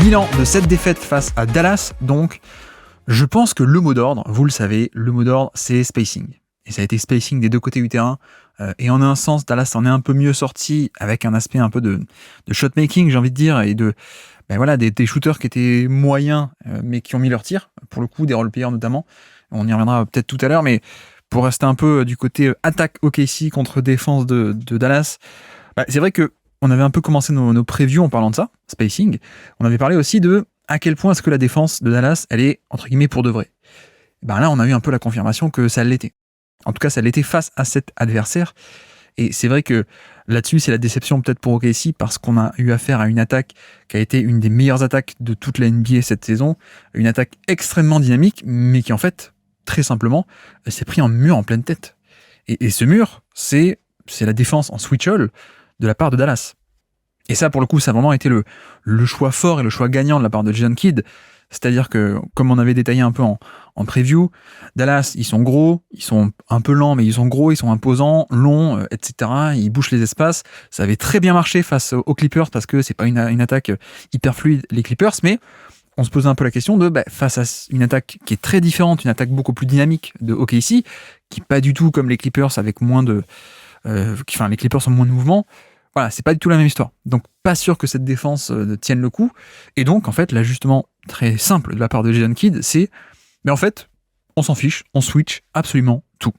Bilan de cette défaite face à Dallas, donc, je pense que le mot d'ordre, vous le savez, le mot d'ordre, c'est spacing. Et ça a été spacing des deux côtés du terrain. Et en un sens, Dallas en est un peu mieux sorti avec un aspect un peu de shot-making, j'ai envie de dire, et de des shooters qui étaient moyens, mais qui ont mis leur tir, pour le coup, des role-players notamment. On y reviendra peut-être tout à l'heure, mais pour rester un peu du côté attaque OKC contre défense de Dallas, c'est vrai que on avait un peu commencé nos previews en parlant de ça, spacing. On avait parlé aussi de à quel point est-ce que la défense de Dallas, elle est, entre guillemets, pour de vrai. Là, on a eu un peu la confirmation que ça l'était. En tout cas, ça l'était face à cet adversaire. Et c'est vrai que là-dessus, c'est la déception peut-être pour OKC parce qu'on a eu affaire à une attaque qui a été une des meilleures attaques de toute la NBA cette saison. Une attaque extrêmement dynamique, mais qui en fait, très simplement, s'est pris un mur en pleine tête. Et ce mur, c'est la défense en switch all de la part de Dallas. Et ça, pour le coup, ça a vraiment été le choix fort et le choix gagnant de la part de Jason Kidd. C'est-à-dire que, comme on avait détaillé un peu en preview, Dallas, ils sont gros, ils sont un peu lents, mais ils sont gros, ils sont imposants, longs, etc. Ils bouchent les espaces. Ça avait très bien marché face aux Clippers parce que c'est pas une attaque hyper fluide, les Clippers, mais on se posait un peu la question de, face à une attaque qui est très différente, une attaque beaucoup plus dynamique de OKC, qui pas du tout comme les Clippers avec moins de... les Clippers ont moins de mouvement. Voilà, c'est pas du tout la même histoire. Donc, pas sûr que cette défense tienne le coup. Et donc, en fait, l'ajustement très simple de la part de Jason Kidd, c'est, mais en fait, on s'en fiche, on switch absolument tout.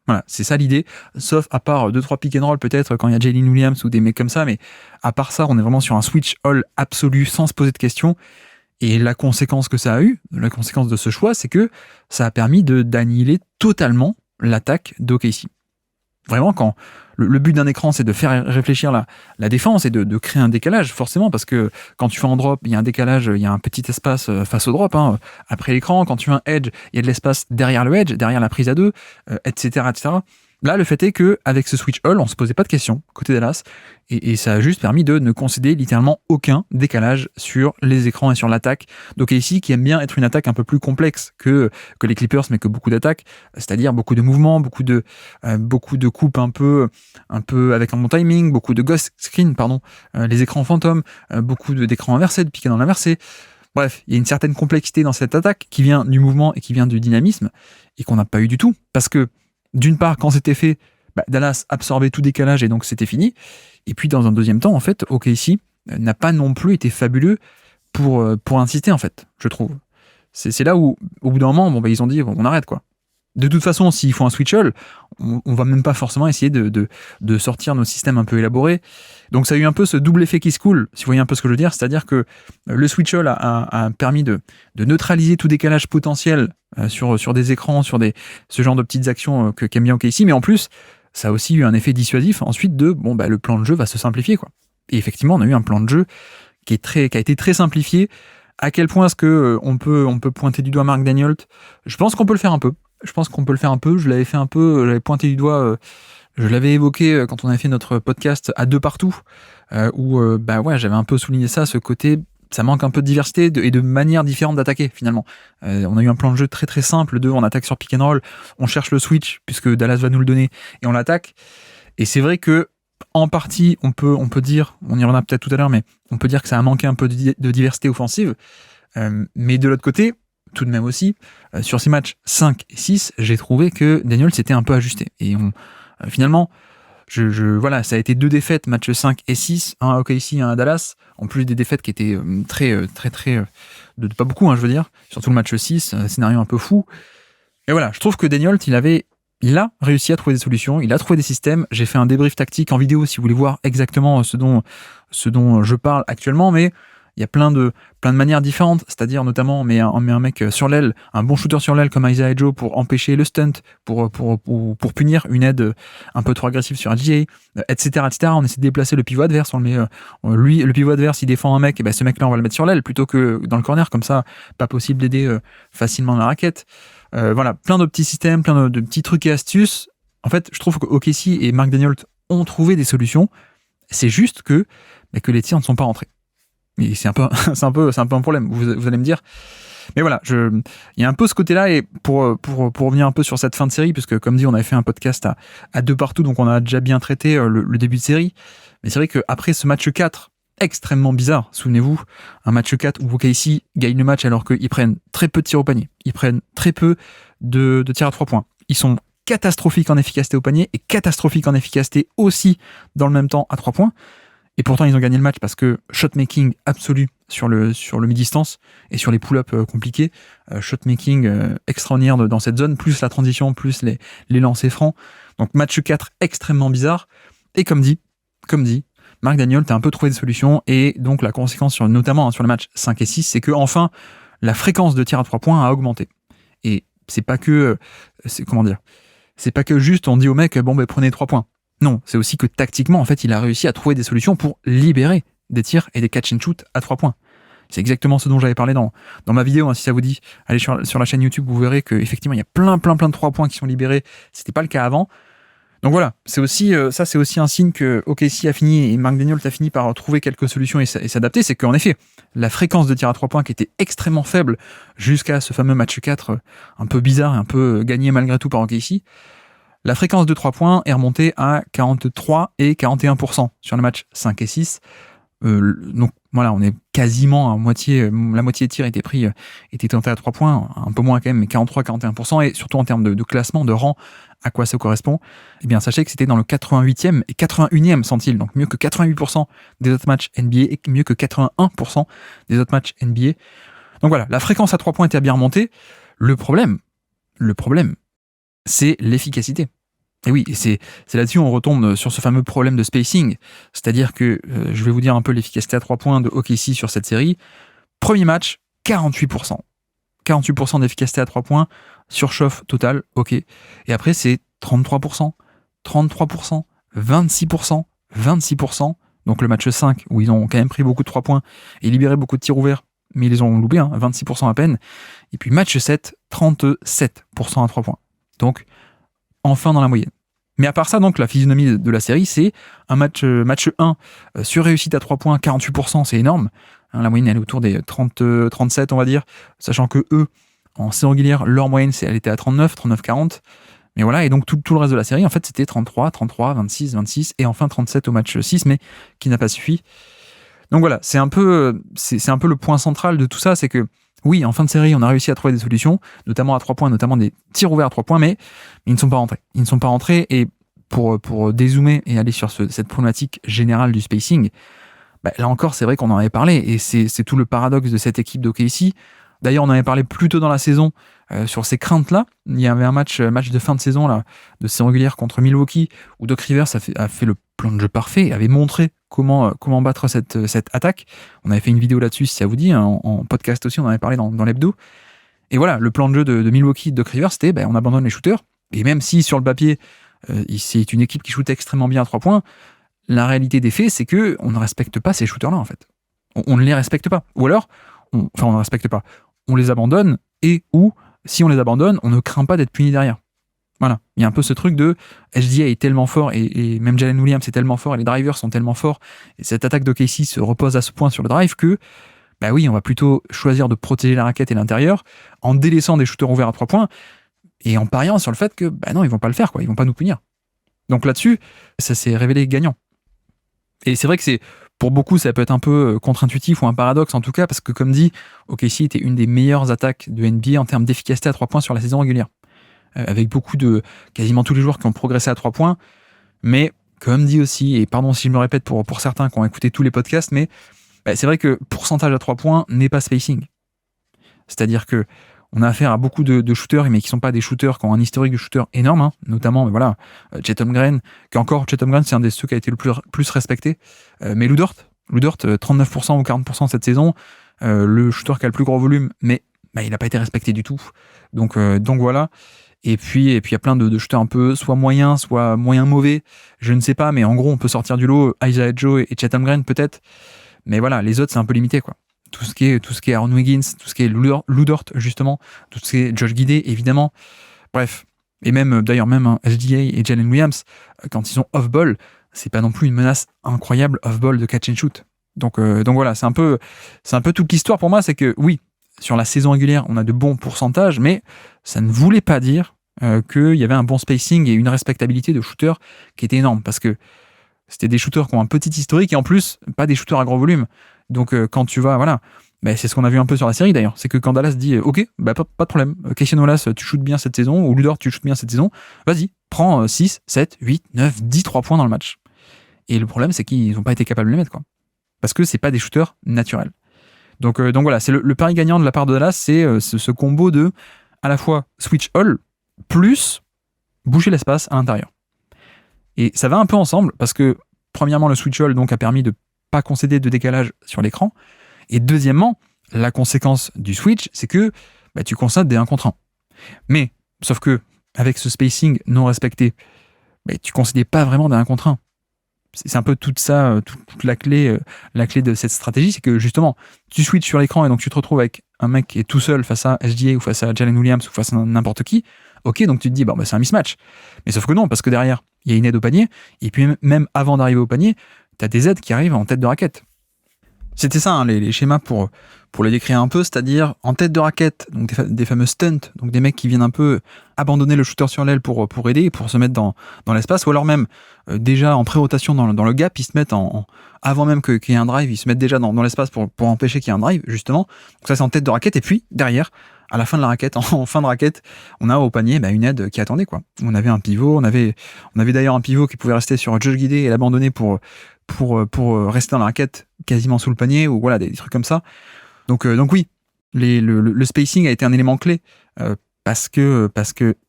Voilà, c'est ça l'idée. Sauf à part 2-3 pick and roll peut-être quand il y a Jalen Williams ou des mecs comme ça, mais à part ça, on est vraiment sur un switch all absolu sans se poser de questions. Et la conséquence que ça a eu, la conséquence de ce choix, c'est que ça a permis d'annihiler totalement l'attaque d'OKC. Vraiment, quand le but d'un écran, c'est de faire réfléchir la défense et de créer un décalage, forcément, parce que quand tu fais un drop, il y a un décalage, il y a un petit espace face au drop, après l'écran. Quand tu fais un edge, il y a de l'espace derrière le edge, derrière la prise à deux, etc., etc. Là, le fait est qu'avec ce switch all, on se posait pas de questions côté Dallas, et ça a juste permis de ne concéder littéralement aucun décalage sur les écrans et sur l'attaque d'OKC, qui aime bien être une attaque un peu plus complexe que les Clippers, mais que beaucoup d'attaques, c'est-à-dire beaucoup de mouvements, beaucoup de coupes un peu avec un bon timing, beaucoup de ghost screen, les écrans fantômes, beaucoup d'écrans inversés, de pick and roll inversé. Bref, il y a une certaine complexité dans cette attaque qui vient du mouvement et qui vient du dynamisme, et qu'on n'a pas eu du tout, parce que d'une part, quand c'était fait, Dallas absorbait tout décalage et donc c'était fini. Et puis dans un deuxième temps, en fait, OKC n'a pas non plus été fabuleux pour insister, en fait, je trouve. C'est là où, au bout d'un moment, ils ont dit, on arrête, quoi. De toute façon, s'il faut un switch all, on va même pas forcément essayer de sortir nos systèmes un peu élaborés. Donc ça a eu un peu ce double effet qui se coule, si vous voyez un peu ce que je veux dire, c'est-à-dire que le switch all a permis de neutraliser tout décalage potentiel sur des écrans, sur ce genre de petites actions qu'aime bien OKC, mais en plus, ça a aussi eu un effet dissuasif ensuite le plan de jeu va se simplifier, quoi. Et effectivement, on a eu un plan de jeu qui a été très simplifié. À quel point est-ce que on peut pointer du doigt Mark Daniels? Je pense qu'on peut le faire un peu. Je l'avais fait un peu, j'avais pointé du doigt, je l'avais évoqué quand on avait fait notre podcast à deux partout, où j'avais un peu souligné ça, ce côté, ça manque un peu de diversité et de manière différente d'attaquer finalement. On a eu un plan de jeu très très simple, on attaque sur pick and roll, on cherche le switch puisque Dallas va nous le donner et on l'attaque. Et c'est vrai que en partie, on peut dire, on y reviendra peut-être tout à l'heure, mais on peut dire que ça a manqué un peu de diversité offensive. Mais de l'autre côté, tout de même aussi, sur ces matchs 5 et 6, j'ai trouvé que Daniel s'était un peu ajusté. Et finalement, ça a été 2 défaites, match 5 et 6, un à OKC, un à Dallas, en plus des défaites qui étaient très, de pas beaucoup, je veux dire, surtout le match 6, scénario un peu fou. Et voilà, je trouve que Daniel, il a réussi à trouver des solutions, il a trouvé des systèmes. J'ai fait un débrief tactique en vidéo si vous voulez voir exactement ce dont je parle actuellement, mais il y a plein de manières différentes, c'est-à-dire notamment on met un mec sur l'aile, un bon shooter sur l'aile comme Isaiah Joe pour empêcher le stunt, pour punir une aide un peu trop agressive sur un GA, etc., etc. On essaie de déplacer le pivot adverse, on le met, le pivot adverse, il défend un mec, et ce mec-là on va le mettre sur l'aile plutôt que dans le corner, comme ça, pas possible d'aider facilement la raquette. Voilà, plein de petits systèmes, plein de petits trucs et astuces. En fait, je trouve que OKC et Mark Daniels ont trouvé des solutions. C'est juste que les tirs ne sont pas rentrés. Et c'est un peu un problème, vous allez me dire. Mais voilà, il y a un peu ce côté-là, et pour revenir un peu sur cette fin de série, puisque comme dit, on avait fait un podcast à deux partout, donc on a déjà bien traité le début de série. Mais c'est vrai qu'après ce match 4, extrêmement bizarre. Souvenez-vous, un match 4 où OKC gagne le match alors qu'ils prennent très peu de tirs au panier. Ils prennent très peu de tirs à 3 points. Ils sont catastrophiques en efficacité au panier et catastrophiques en efficacité aussi dans le même temps à 3 points. Et pourtant, ils ont gagné le match parce que shot-making absolu sur le mi-distance et sur les pull-ups compliqués. Shot-making extraordinaire dans cette zone, plus la transition, plus les lancers francs. Donc match 4 extrêmement bizarre. Et comme dit, Mark Daigneault a un peu trouvé des solutions. Et donc la conséquence, notamment sur le match 5 et 6, c'est que enfin la fréquence de tir à 3 points a augmenté. Et c'est pas que... C'est pas que juste on dit au mec, prenez 3 points. Non, c'est aussi que tactiquement, en fait, il a réussi à trouver des solutions pour libérer des tirs et des catch and shoot à 3 points. C'est exactement ce dont j'avais parlé dans ma vidéo, hein, si ça vous dit. Allez sur la chaîne YouTube, vous verrez qu'effectivement, il y a plein de 3 points qui sont libérés. C'était pas le cas avant. Donc voilà, c'est aussi un signe que OKC a fini et Mark Daigneault a fini par trouver quelques solutions et s'adapter. C'est qu'en effet, la fréquence de tir à 3 points qui était extrêmement faible jusqu'à ce fameux match 4, un peu bizarre et un peu gagné malgré tout par OKC, la fréquence de 3 points est remontée à 43 et 41% sur le match 5 et 6. Donc voilà, on est quasiment à moitié, la moitié des tirs étaient tentés à 3 points, un peu moins quand même, mais 43-41%, et surtout en termes de classement, de rang, à quoi ça correspond, eh bien sachez que c'était dans le 88e et 81e centile, donc mieux que 88% des autres matchs NBA et mieux que 81% des autres matchs NBA. Donc voilà, la fréquence à 3 points était bien remontée. Le problème, c'est l'efficacité. Et oui, c'est là-dessus on retombe sur ce fameux problème de spacing, c'est-à-dire que, je vais vous dire un peu l'efficacité à 3 points de OKC sur cette série. Premier match, 48%. 48% d'efficacité à 3 points, surchauffe total, ok. Et après c'est 33%, 33%, 26%, 26%. Donc le match 5, où ils ont quand même pris beaucoup de 3 points et libéré beaucoup de tirs ouverts, mais ils les ont loupés, 26% à peine. Et puis match 7, 37% à 3 points. Donc, enfin dans la moyenne. Mais à part ça, donc, la physionomie de la série, c'est un match 1 sur réussite à 3 points, 48%, c'est énorme. La moyenne, elle est autour des 37, on va dire, sachant que eux, en saison régulière, leur moyenne, elle était à 39, 40. Mais voilà, et donc tout le reste de la série, en fait, c'était 33, 26, et enfin 37 au match 6, mais qui n'a pas suffi. Donc voilà, c'est un peu le point central de tout ça, c'est que oui, en fin de série, on a réussi à trouver des solutions, notamment à 3 points, notamment des tirs ouverts à 3 points, mais ils ne sont pas rentrés. Ils ne sont pas rentrés, et pour dézoomer et aller sur cette problématique générale du spacing, là encore, c'est vrai qu'on en avait parlé, et c'est tout le paradoxe de cette équipe d'OKC. D'ailleurs, on en avait parlé plus tôt dans la saison sur ces craintes-là. Il y avait un match de fin de saison là, de saison régulière contre Milwaukee, où Doc Rivers a fait le plan de jeu parfait et avait montré comment battre cette attaque. On avait fait une vidéo là-dessus, si ça vous dit, en podcast aussi, on en avait parlé dans l'hebdo. Et voilà, le plan de jeu de Milwaukee, de Doc Rivers, c'était on abandonne les shooters. Et même si sur le papier, c'est une équipe qui shoot extrêmement bien à 3 points, la réalité des faits, c'est qu'on ne respecte pas ces shooters-là, en fait. On ne les respecte pas. Ou alors, on ne respecte pas. On les abandonne, ou si on les abandonne, on ne craint pas d'être puni derrière. Voilà, il y a un peu ce truc de SGA est tellement fort, et même Jalen Williams est tellement fort, et les drivers sont tellement forts, et cette attaque d'OKC se repose à ce point sur le drive que, oui, on va plutôt choisir de protéger la raquette et l'intérieur, en délaissant des shooters ouverts à 3 points, et en pariant sur le fait que, non, ils vont pas le faire, quoi, ils vont pas nous punir. Donc là-dessus, ça s'est révélé gagnant. Et c'est vrai que pour beaucoup, ça peut être un peu contre-intuitif ou un paradoxe en tout cas, parce que comme dit, OKC était une des meilleures attaques de NBA en termes d'efficacité à 3 points sur la saison régulière. Avec quasiment tous les joueurs qui ont progressé à 3 points. Mais comme dit aussi, et pardon si je me répète pour certains qui ont écouté tous les podcasts, mais c'est vrai que pourcentage à 3 points n'est pas spacing. C'est-à-dire que on a affaire à beaucoup de shooters, mais qui sont pas des shooters qui ont un historique de shooters énorme, notamment, Chet Holmgren, Chet Holmgren, c'est un des ceux qui a été le plus respecté. Mais Lou Dort, 39% ou 40% cette saison, le shooter qui a le plus gros volume, mais il n'a pas été respecté du tout. Donc voilà. Et puis il y a plein de shooters un peu soit moyens, soit moyen mauvais, je ne sais pas, mais en gros, on peut sortir du lot Isaiah Joe et Chet Holmgren peut-être. Mais voilà, les autres, c'est un peu limité, quoi. Tout ce qui est Aaron Wiggins, tout ce qui est Lou Dort, justement, tout ce qui est Josh Giddey, évidemment. Bref. Et même SGA et Jalen Williams, quand ils sont off-ball, c'est pas non plus une menace incroyable off-ball de catch and shoot. Donc voilà, c'est un peu toute l'histoire pour moi, c'est que oui, sur la saison régulière, on a de bons pourcentages, mais ça ne voulait pas dire qu'il y avait un bon spacing et une respectabilité de shooter qui était énorme. Parce que C'était des shooters qui ont un petit historique et en plus, pas des shooters à gros volume. Donc quand tu vas, voilà, c'est ce qu'on a vu un peu sur la série d'ailleurs. C'est que quand Dallas dit ok, pas de problème, Cassian Wallace, tu shootes bien cette saison, ou Lu Dort, tu shootes bien cette saison, vas-y, prends 6, 7, 8, 9, 10, 3 points dans le match. Et le problème, c'est qu'ils n'ont pas été capables de les mettre, quoi. Parce que c'est pas des shooters naturels. Donc voilà, c'est le pari gagnant de la part de Dallas, c'est ce combo de à la fois switch all plus boucher l'espace à l'intérieur. Et ça va un peu ensemble parce que premièrement, le switch all donc a permis de pas concéder de décalage sur l'écran. Et deuxièmement, la conséquence du switch, c'est que tu concèdes des 1 contre 1. Mais, sauf que avec ce spacing non respecté, tu concédais pas vraiment des 1 contre 1. C'est un peu toute ça, toute la clé de cette stratégie, c'est que justement, tu switches sur l'écran et donc tu te retrouves avec un mec qui est tout seul face à SGA ou face à Jalen Williams ou face à n'importe qui. Ok, donc tu te dis, c'est un mismatch. Mais sauf que non, parce que derrière, il y a une aide au panier, et puis même avant d'arriver au panier, tu as des aides qui arrivent en tête de raquette. C'était ça, hein, les schémas pour les décrire un peu, c'est-à-dire en tête de raquette, donc des fameux stunts, donc des mecs qui viennent un peu abandonner le shooter sur l'aile pour aider, pour se mettre dans l'espace, ou alors même déjà en pré-rotation dans le gap, ils se mettent avant même qu'il y ait un drive, ils se mettent déjà dans l'espace pour empêcher qu'il y ait un drive, justement. Donc ça, c'est en tête de raquette, et puis derrière, à la fin de la raquette, en fin de raquette, on a au panier une aide qui attendait, quoi. On avait un pivot, on avait d'ailleurs un pivot qui pouvait rester sur Josh Giddey et l'abandonner pour rester dans la raquette quasiment sous le panier, ou voilà, des trucs comme ça. Donc oui, le spacing a été un élément clé, parce que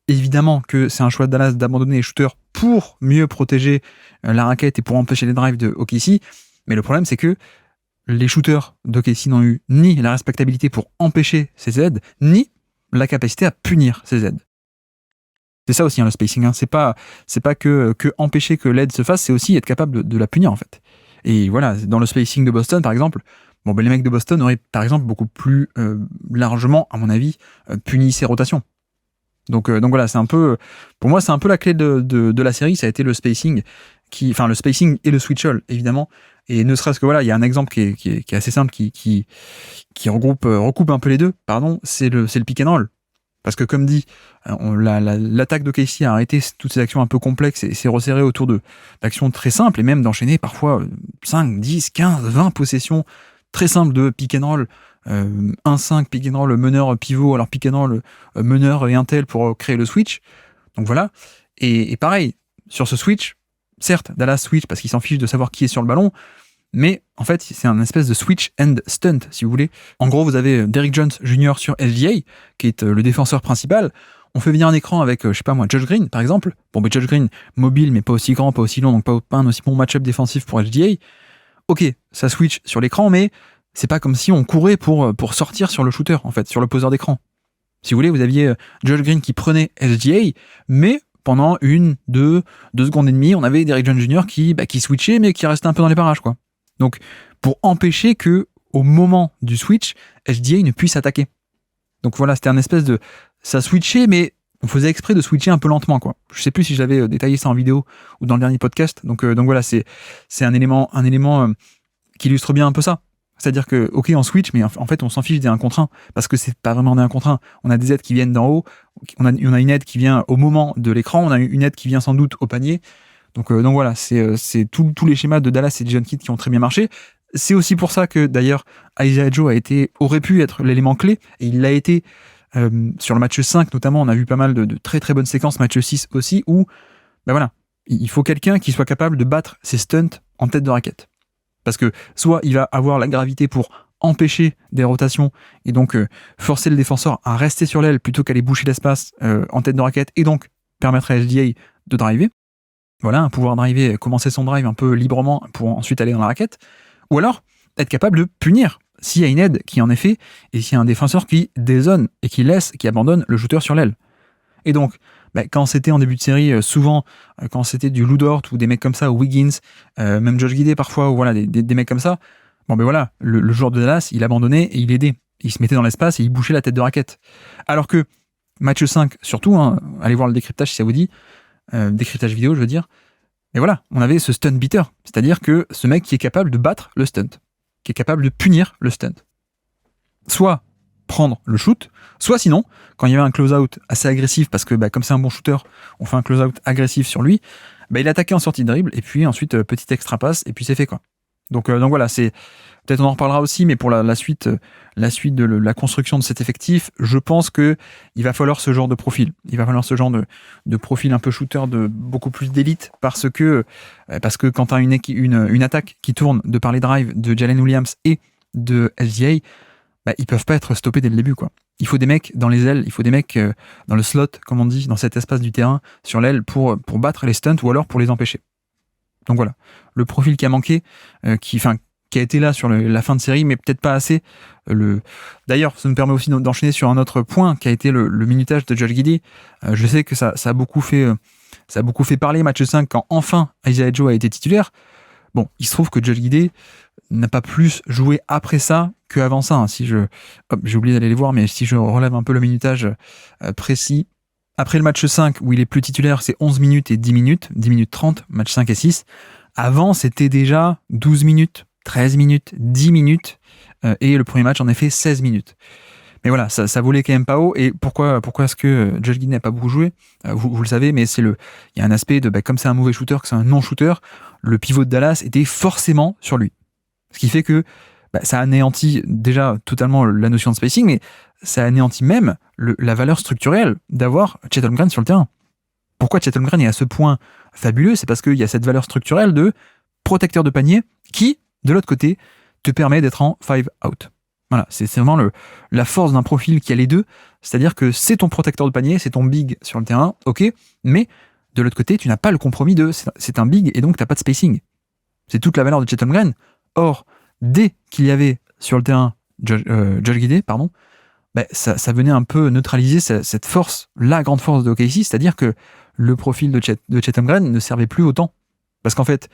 évidemment que c'est un choix de Dallas d'abandonner les shooters pour mieux protéger la raquette et pour empêcher les drives de OKC, mais le problème c'est que les shooters d'OKC n'ont eu ni la respectabilité pour empêcher ces aides, ni la capacité à punir ces aides. C'est ça aussi, hein, le spacing, hein. C'est pas que empêcher que l'aide se fasse, c'est aussi être capable de la punir, en fait. Et voilà, dans le spacing de Boston, par exemple, les mecs de Boston auraient, par exemple, beaucoup plus largement, à mon avis, puni ces rotations. Donc voilà, c'est un peu, pour moi, c'est un peu la clé de la série, ça a été le spacing, le spacing et le switch all, évidemment. Et ne serait-ce que voilà, il y a un exemple qui est assez simple, qui recoupe un peu les deux, c'est le pick and roll. Parce que comme dit, l'attaque de Casey a arrêté toutes ces actions un peu complexes et s'est resserrée autour d'actions très simples et même d'enchaîner parfois 5, 10, 15, 20 possessions très simples de pick and roll, 1-5 pick and roll meneur pivot, alors pick and roll meneur et un tel pour créer le switch. Donc voilà. Et pareil, sur ce switch, certes, Dallas switch parce qu'il s'en fiche de savoir qui est sur le ballon, mais en fait, c'est un espèce de switch and stunt, si vous voulez. En gros, vous avez Derrick Jones Jr. sur SGA, qui est le défenseur principal. On fait venir un écran avec, Josh Green, par exemple. Josh Green, mobile, mais pas aussi grand, pas aussi long, donc pas un aussi bon match-up défensif pour SGA. Ok, ça switch sur l'écran, mais c'est pas comme si on courait pour sortir sur le shooter, en fait, sur le poseur d'écran. Si vous voulez, vous aviez Josh Green qui prenait SGA, mais pendant 1, 2 secondes et demie, on avait Derrick Jones Jr. qui switchait, mais qui restait un peu dans les parages, quoi. Donc, pour empêcher que, au moment du switch, SGA ne puisse attaquer. Donc voilà, c'était un espèce de... Ça switchait, mais on faisait exprès de switcher un peu lentement, quoi. Je sais plus si j'avais détaillé ça en vidéo ou dans le dernier podcast. Donc voilà, c'est un élément qui illustre bien un peu ça. C'est-à-dire que, ok, on switch, mais en fait, on s'en fiche des 1 contre 1, parce que c'est pas vraiment des 1 contre 1. On a des aides qui viennent d'en haut, on a une aide qui vient au moment de l'écran, on a une aide qui vient sans doute au panier. Donc voilà, c'est tous les schémas de Dallas et Jason Kidd qui ont très bien marché. C'est aussi pour ça que d'ailleurs Isaiah Joe aurait pu être l'élément clé, et il l'a été sur le match 5 notamment. On a vu pas mal de très très bonnes séquences, match 6 aussi, où voilà, il faut quelqu'un qui soit capable de battre ses stunts en tête de raquette. Parce que soit il va avoir la gravité pour empêcher des rotations et donc forcer le défenseur à rester sur l'aile plutôt qu'aller boucher l'espace en tête de raquette, et donc permettre à SGA de driver. Voilà, pouvoir driver, commencer son drive un peu librement pour ensuite aller dans la raquette. Ou alors, être capable de punir s'il y a une aide qui en est fait, et s'il y a un défenseur qui dézone et qui abandonne le shooter sur l'aile. Et donc, quand c'était en début de série, souvent, quand c'était du Lu Dort ou des mecs comme ça, ou Wiggins, même Josh Giddey parfois, ou voilà, des mecs comme ça, voilà, le joueur de Dallas, il abandonnait et il aidait. Il se mettait dans l'espace et il bouchait la tête de raquette. Alors que, match 5, surtout, allez voir le décryptage si ça vous dit, décryptage vidéo, je veux dire. Mais voilà, on avait ce stunt beater, c'est-à-dire que ce mec qui est capable de battre le stunt, qui est capable de punir le stunt. Soit prendre le shoot, soit sinon, quand il y avait un close-out assez agressif, parce que comme c'est un bon shooter, on fait un close-out agressif sur lui, bah, il attaquait en sortie de dribble, et puis ensuite, petite extra passe, et puis c'est fait, quoi. Donc voilà, c'est peut-être on en reparlera aussi, mais pour la suite de la construction de cet effectif, je pense que il va falloir ce genre de profil. Il va falloir ce genre de profil un peu shooter de beaucoup plus d'élite, parce que quand tu as une attaque qui tourne de par les drives de Jalen Williams et de SGA, bah, ils peuvent pas être stoppés dès le début, quoi. Il faut des mecs dans les ailes, il faut des mecs dans le slot, comme on dit, dans cet espace du terrain, sur l'aile, pour battre les stunts ou alors pour les empêcher. Donc voilà, le profil qui a manqué, qui a été là sur la fin de série, mais peut-être pas assez. D'ailleurs, ça nous permet aussi d'enchaîner sur un autre point, qui a été le minutage de Josh Giddey. Je sais que ça a beaucoup fait parler match 5 quand enfin Isaiah Joe a été titulaire. Bon, il se trouve que Josh Giddey n'a pas plus joué après ça qu'avant ça. Hein. J'ai oublié d'aller les voir, mais si je relève un peu le minutage précis, après le match 5, où il est plus titulaire, c'est 11 minutes et 10 minutes, 10 minutes 30, match 5 et 6. Avant, c'était déjà 12 minutes, 13 minutes, 10 minutes, et le premier match, en effet, 16 minutes. Mais voilà, ça volait quand même pas haut. Et pourquoi est-ce que Josh Giddey n'a pas beaucoup joué, vous le savez, mais il y a un aspect de, comme c'est un mauvais shooter, que c'est un non-shooter, le pivot de Dallas était forcément sur lui. Ce qui fait que ça anéantit déjà totalement la notion de spacing, mais ça anéantit même la valeur structurelle d'avoir Chet Holmgren sur le terrain. Pourquoi Chet Holmgren est à ce point fabuleux? C'est parce qu'il y a cette valeur structurelle de protecteur de panier qui, de l'autre côté, te permet d'être en 5 out. Voilà, c'est vraiment la force d'un profil qui a les deux, c'est-à-dire que c'est ton protecteur de panier, c'est ton big sur le terrain, ok, mais de l'autre côté, tu n'as pas le compromis c'est un big et donc tu n'as pas de spacing. C'est toute la valeur de Chet Holmgren. Or, dès qu'il y avait sur le terrain Josh Giddey, ça venait un peu neutraliser cette force, la grande force de OKC, c'est-à-dire que le profil de Chet Holmgren ne servait plus autant. Parce qu'en fait,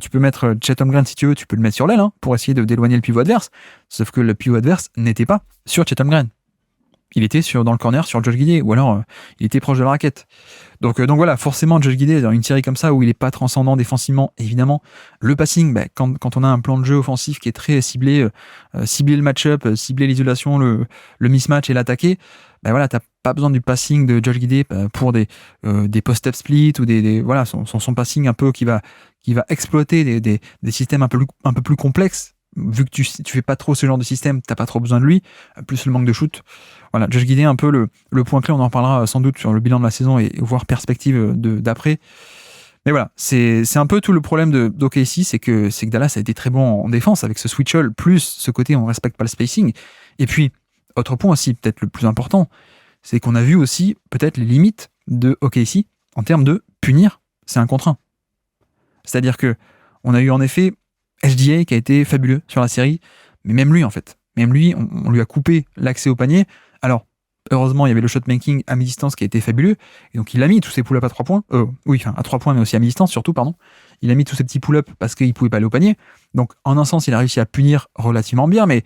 tu peux mettre Chet Holmgren si tu veux, tu peux le mettre sur l'aile pour essayer d'éloigner le pivot adverse, sauf que le pivot adverse n'était pas sur Chet Holmgren. Il était dans le corner sur Josh Giddey, ou alors il était proche de la raquette. Donc voilà, forcément Josh Giddey, dans une série comme ça où il n'est pas transcendant défensivement, évidemment, le passing, quand on a un plan de jeu offensif qui est très ciblé, cibler le match-up, cibler l'isolation, le mismatch et l'attaquer, voilà, t'as pas besoin du passing de Josh Giddey pour des post-up split ou voilà, son passing un peu qui va exploiter des systèmes un peu plus complexes. Vu que tu fais pas trop ce genre de système, t'as pas trop besoin de lui, plus le manque de shoot. Voilà, Josh Giddey, un peu le point clé, on en reparlera sans doute sur le bilan de la saison et voir perspective d'après. Mais voilà, c'est un peu tout le problème d'OKC, c'est que Dallas a été très bon en défense avec ce switch-all, plus ce côté on respecte pas le spacing. Et puis, autre point aussi, peut-être le plus important, c'est qu'on a vu aussi peut-être les limites de OKC en termes de punir, c'est un contre un. C'est-à-dire que on a eu en effet SGA qui a été fabuleux sur la série, mais même lui, on lui a coupé l'accès au panier. Alors, heureusement, il y avait le shot-making à mi-distance qui a été fabuleux, et donc il a mis tous ses pull-ups à 3 points, à 3 points, mais aussi à mi-distance, surtout, pardon. Il a mis tous ses petits pull-ups parce qu'il pouvait pas aller au panier. Donc, en un sens, il a réussi à punir relativement bien, mais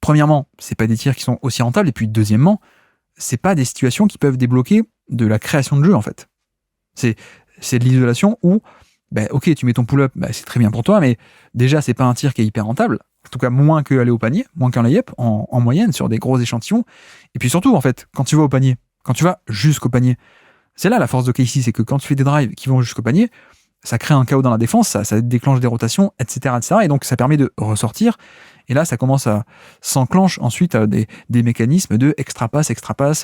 premièrement, c'est pas des tirs qui sont aussi rentables, et puis deuxièmement, c'est pas des situations qui peuvent débloquer de la création de jeu, en fait. C'est de l'isolation où ok, tu mets ton pull-up, c'est très bien pour toi, mais déjà, c'est pas un tir qui est hyper rentable. En tout cas, moins qu'aller au panier, moins qu'un lay-up en moyenne sur des gros échantillons. Et puis surtout, en fait, quand tu vas au panier, quand tu vas jusqu'au panier, c'est là la force de KC, c'est que quand tu fais des drives qui vont jusqu'au panier, ça crée un chaos dans la défense, ça déclenche des rotations, etc., etc. Et donc, ça permet de ressortir. Et là, ça commence à s'enclenche ensuite des mécanismes de extra pass,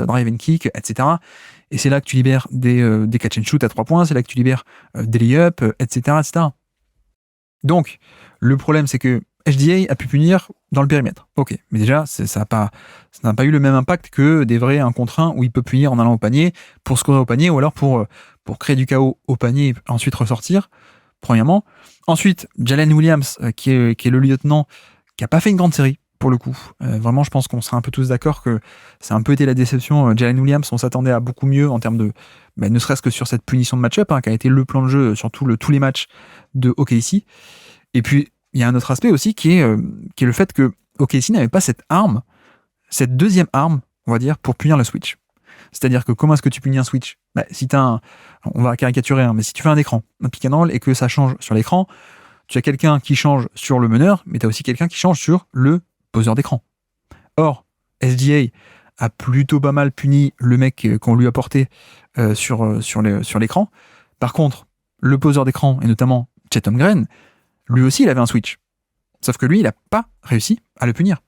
drive and kick, etc. Et c'est là que tu libères des catch and shoot à 3 points, c'est là que tu libères des lay-up, etc., etc. Donc, le problème, c'est que HDA a pu punir dans le périmètre. Ok, mais déjà, ça n'a pas eu le même impact que des vrais 1 contre 1 où il peut punir en allant au panier pour scorer au panier ou alors pour créer du chaos au panier et ensuite ressortir, premièrement. Ensuite, Jalen Williams, qui est le lieutenant, qui n'a pas fait une grande série, pour le coup. Vraiment, je pense qu'on sera un peu tous d'accord que ça a un peu été la déception. Jalen Williams, on s'attendait à beaucoup mieux en termes de, ne serait-ce que sur cette punition de match-up, qui a été le plan de jeu sur tous les matchs de OKC. Et puis, il y a un autre aspect aussi qui est le fait que OKC n'avait pas cette arme, cette deuxième arme, on va dire, pour punir le switch. C'est-à-dire que comment est-ce que tu punis un switch ? Si tu as on va caricaturer, mais si tu fais un écran, un pick and roll, et que ça change sur l'écran, tu as quelqu'un qui change sur le meneur, mais tu as aussi quelqu'un qui change sur le poseur d'écran. Or, SGA a plutôt pas mal puni le mec qu'on lui a porté sur l'écran. Par contre, le poseur d'écran, et notamment Chet Holmgren, lui aussi il avait un switch. Sauf que lui, il n'a pas réussi à le punir.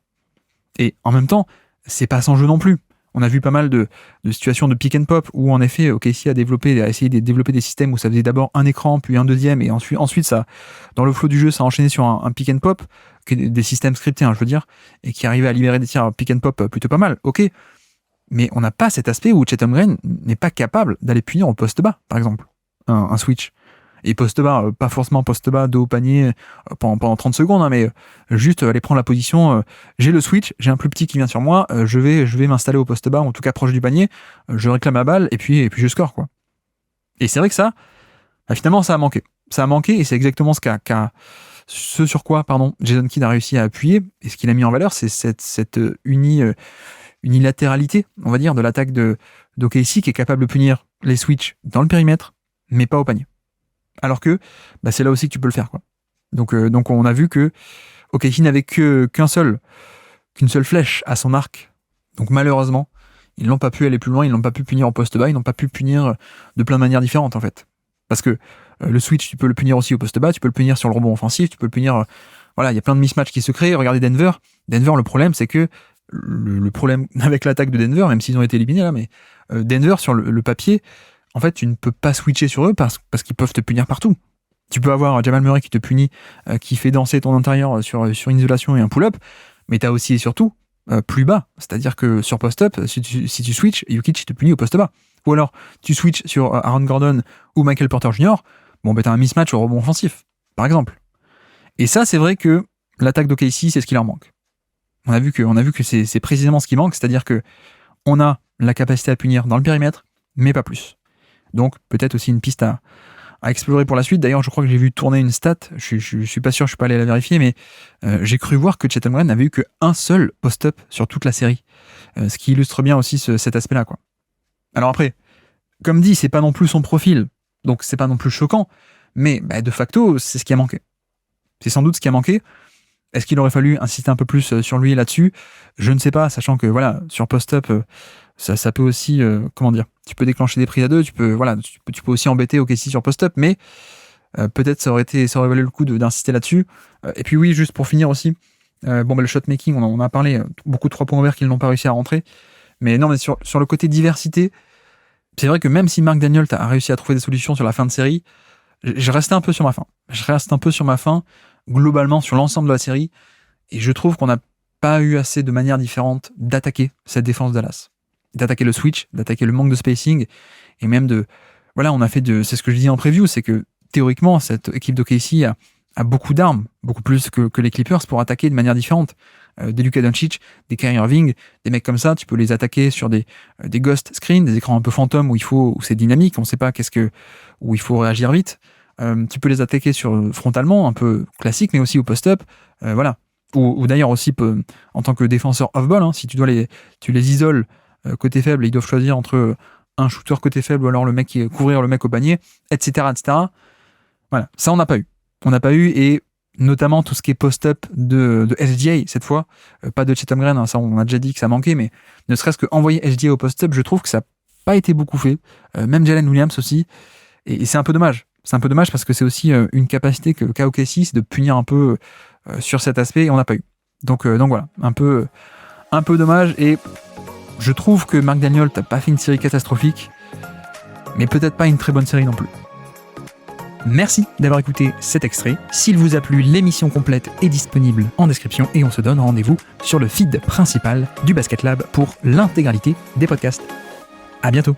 Et en même temps, c'est pas sans jeu non plus. On a vu pas mal de situations de pick and pop où en effet OKC a essayé de développer des systèmes où ça faisait d'abord un écran puis un deuxième et ensuite ça, dans le flow du jeu, ça a enchaîné sur un pick and pop, des systèmes scriptés, je veux dire, et qui arrivait à libérer des tirs pick and pop plutôt pas mal. Ok, mais on n'a pas cet aspect où Chet Holmgren n'est pas capable d'aller punir au poste bas, par exemple, un switch. Et poste bas, pas forcément poste bas, dos au panier pendant 30 secondes, mais juste aller prendre la position, j'ai le switch, j'ai un plus petit qui vient sur moi, je vais m'installer au poste bas, en tout cas proche du panier, je réclame la balle, et puis je score, quoi. Et c'est vrai que ça, finalement, ça a manqué. Ça a manqué, et c'est exactement ce sur quoi Jason Kidd a réussi à appuyer, et ce qu'il a mis en valeur, c'est cette unilatéralité, on va dire, de l'attaque d'OKC qui est capable de punir les switches dans le périmètre, mais pas au panier. Alors que c'est là aussi que tu peux le faire, quoi. Donc on a vu que OKC n'avait qu'une seule flèche à son arc. Donc malheureusement, ils n'ont pas pu aller plus loin, ils n'ont pas pu punir en poste bas, ils n'ont pas pu punir de plein de manières différentes en fait. Parce que le switch, tu peux le punir aussi au poste bas, tu peux le punir sur le rebond offensif, tu peux le punir... il y a plein de mismatchs qui se créent. Regardez Denver. Denver, le problème, c'est que le problème avec l'attaque de Denver, même s'ils ont été éliminés là, mais Denver, sur le papier... En fait, tu ne peux pas switcher sur eux parce qu'ils peuvent te punir partout. Tu peux avoir Jamal Murray qui te punit, qui fait danser ton intérieur sur une isolation et un pull-up, mais tu as aussi et surtout plus bas. C'est-à-dire que sur post-up, si tu switches, Jokic te punit au poste bas. Ou alors, tu switches sur Aaron Gordon ou Michael Porter Jr., tu as un mismatch au rebond offensif, par exemple. Et ça, c'est vrai que l'attaque d'OKC, c'est ce qui leur manque. On a vu que c'est précisément ce qui manque, c'est-à-dire que on a la capacité à punir dans le périmètre, mais pas plus. Donc peut-être aussi une piste à explorer pour la suite. D'ailleurs, je crois que j'ai vu tourner une stat, je suis pas sûr, je suis pas allé la vérifier, mais j'ai cru voir que Chet Holmgren n'avait eu qu'un seul post-up sur toute la série. Ce qui illustre bien aussi cet aspect-là, quoi. Alors après, comme dit, c'est pas non plus son profil, donc c'est pas non plus choquant, mais de facto, c'est ce qui a manqué. C'est sans doute ce qui a manqué. Est-ce qu'il aurait fallu insister un peu plus sur lui là-dessus ? Je ne sais pas, sachant que sur post-up, ça peut aussi, tu peux déclencher des prises à deux, tu peux aussi embêter OKC sur post-up, mais peut-être ça aurait valu le coup d'insister là-dessus. Et puis oui, juste pour finir aussi, le shot making, on en a parlé, beaucoup de 3 points ouverts qu'ils n'ont pas réussi à rentrer, mais non, mais sur le côté diversité, c'est vrai que même si Mark Daniel a réussi à trouver des solutions sur la fin de série, je reste un peu sur ma faim, globalement sur l'ensemble de la série, et je trouve qu'on n'a pas eu assez de manières différentes d'attaquer cette défense Dallas, d'attaquer le switch, d'attaquer le manque de spacing, et même on a fait c'est ce que je dis en preview, c'est que théoriquement cette équipe d'OKC a beaucoup d'armes, beaucoup plus que les Clippers pour attaquer de manière différente. Des Luka Doncic, des Kyrie Irving, des mecs comme ça, tu peux les attaquer sur des ghost screens, des écrans un peu fantômes où c'est dynamique, on sait pas où il faut réagir vite. Tu peux les attaquer frontalement, un peu classique, mais aussi au post-up, ou d'ailleurs aussi en tant que défenseur off-ball, si tu les isoles côté faible, et ils doivent choisir entre un shooter côté faible ou alors le mec qui couvrir le mec au panier, etc. Voilà, ça on n'a pas eu, et notamment tout ce qui est post-up de SGA cette fois, pas de Chet Holmgren, ça on a déjà dit que ça manquait, mais ne serait-ce qu'envoyer SGA au post-up, je trouve que ça n'a pas été beaucoup fait, même Jalen Williams aussi, et c'est un peu dommage. C'est un peu dommage parce que c'est aussi une capacité qu'a OKC, c'est de punir un peu sur cet aspect, et on n'a pas eu. Donc voilà, un peu dommage, et je trouve que Mark Daniel n'a pas fait une série catastrophique, mais peut-être pas une très bonne série non plus. Merci d'avoir écouté cet extrait. S'il vous a plu, l'émission complète est disponible en description, et on se donne rendez-vous sur le feed principal du Basket Lab pour l'intégralité des podcasts. À bientôt.